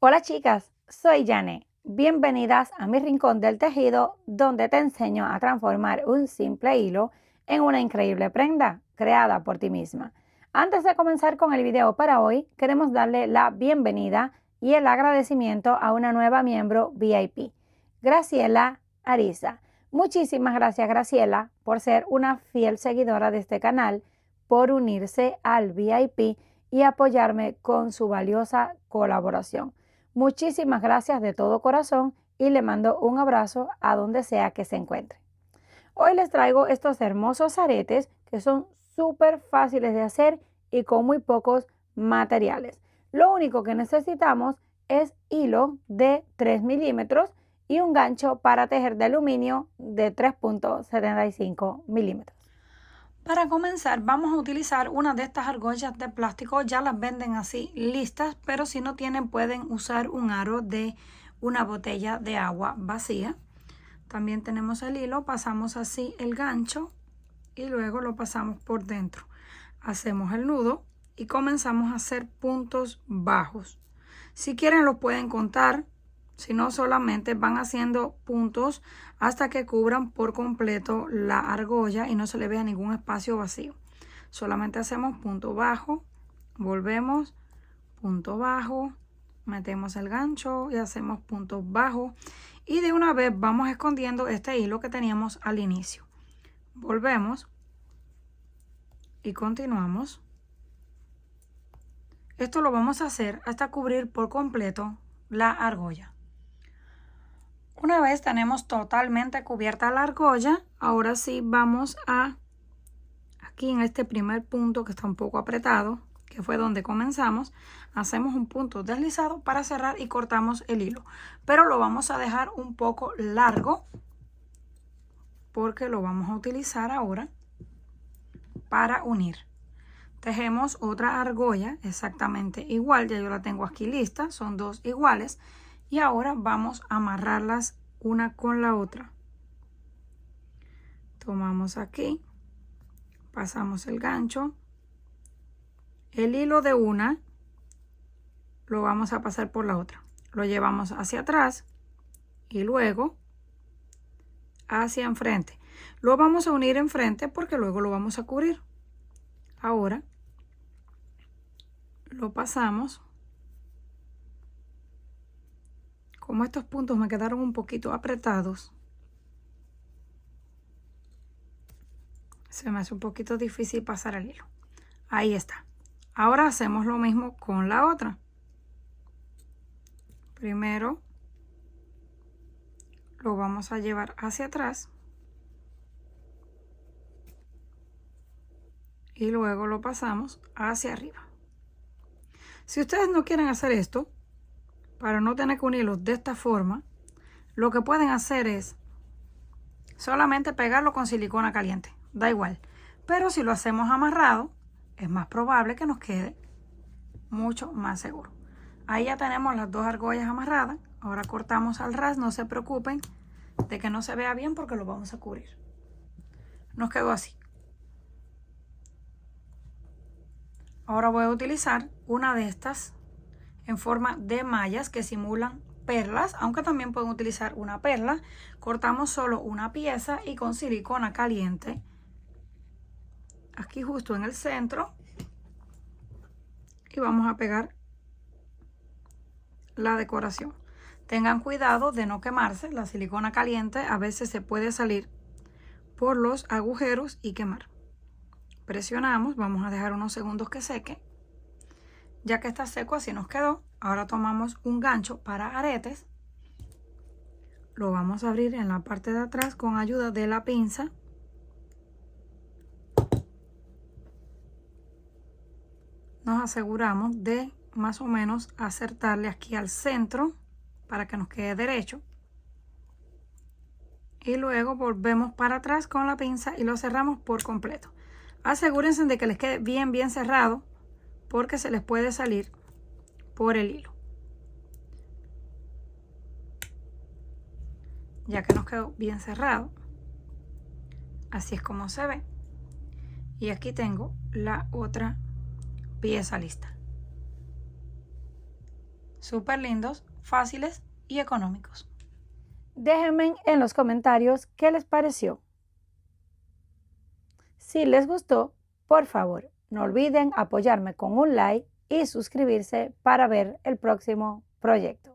Hola chicas, soy Jane. Bienvenidas a mi rincón del tejido donde te enseño a transformar un simple hilo en una increíble prenda creada por ti misma. Antes de comenzar con el video para hoy, queremos darle la bienvenida y el agradecimiento a una nueva miembro VIP, Graciela Ariza. Muchísimas gracias Graciela por ser una fiel seguidora de este canal, por unirse al VIP y apoyarme con su valiosa colaboración. Muchísimas gracias de todo corazón y le mando un abrazo a donde sea que se encuentre. Hoy les traigo estos hermosos aretes que son súper fáciles de hacer y con muy pocos materiales. Lo único que necesitamos es hilo de 3 milímetros y un gancho para tejer de aluminio de 3.75 milímetros. Para comenzar vamos a utilizar una de estas argollas de plástico, ya las venden así listas, pero si no tienen pueden usar un aro de una botella de agua vacía. También tenemos el hilo, pasamos así el gancho y luego lo pasamos por dentro. Hacemos el nudo y comenzamos a hacer puntos bajos. Si quieren los pueden contar, si no solamente van haciendo puntos hasta que cubran por completo la argolla y no se le vea ningún espacio vacío. Solamente hacemos punto bajo, volvemos, punto bajo, metemos el gancho y hacemos puntos bajos y de una vez vamos escondiendo este hilo que teníamos al inicio. Volvemos y continuamos. Esto lo vamos a hacer hasta cubrir por completo la argolla. Una vez tenemos totalmente cubierta la argolla, ahora sí vamos a, aquí en este primer punto que está un poco apretado, que fue donde comenzamos, hacemos un punto deslizado para cerrar y cortamos el hilo. Pero lo vamos a dejar un poco largo porque lo vamos a utilizar ahora para unir. Tejemos otra argolla exactamente igual, ya yo la tengo aquí lista, son dos iguales. Y ahora vamos a amarrarlas una con la otra. Tomamos aquí, pasamos el gancho, el hilo de una lo vamos a pasar por la otra. Lo llevamos hacia atrás y luego hacia enfrente. Lo vamos a unir enfrente porque luego lo vamos a cubrir. Ahora lo pasamos. Como estos puntos me quedaron un poquito apretados, se me hace un poquito difícil pasar el hilo. Ahí está. Ahora hacemos lo mismo con la otra. Primero lo vamos a llevar hacia atrás y luego lo pasamos hacia arriba. Si ustedes no quieren hacer esto, para no tener que unirlos de esta forma, lo que pueden hacer es solamente pegarlo con silicona caliente, da igual. Pero si lo hacemos amarrado, es más probable que nos quede mucho más seguro. Ahí ya tenemos las dos argollas amarradas. Ahora cortamos al ras, no se preocupen de que no se vea bien porque lo vamos a cubrir. Nos quedó así. Ahora voy a utilizar una de estas en forma de mallas que simulan perlas, aunque también pueden utilizar una perla. Cortamos solo una pieza y con silicona caliente, aquí justo en el centro, y vamos a pegar la decoración. Tengan cuidado de no quemarse, la silicona caliente a veces se puede salir por los agujeros y quemar. Presionamos, vamos a dejar unos segundos que seque. Ya que está seco, así nos quedó. Ahora tomamos un gancho para aretes, lo vamos a abrir en la parte de atrás con ayuda de la pinza. Nos aseguramos de más o menos acertarle aquí al centro para que nos quede derecho. Y luego volvemos para atrás con la pinza y lo cerramos por completo. Asegúrense de que les quede bien cerrado porque se les puede salir por el hilo. Ya que nos quedó bien cerrado, así es como se ve. Y aquí tengo la otra pieza lista. súper lindos, fáciles y económicos. Déjenme en los comentarios qué les pareció. Si les gustó, por favor, no olviden apoyarme con un like y suscribirse para ver el próximo proyecto.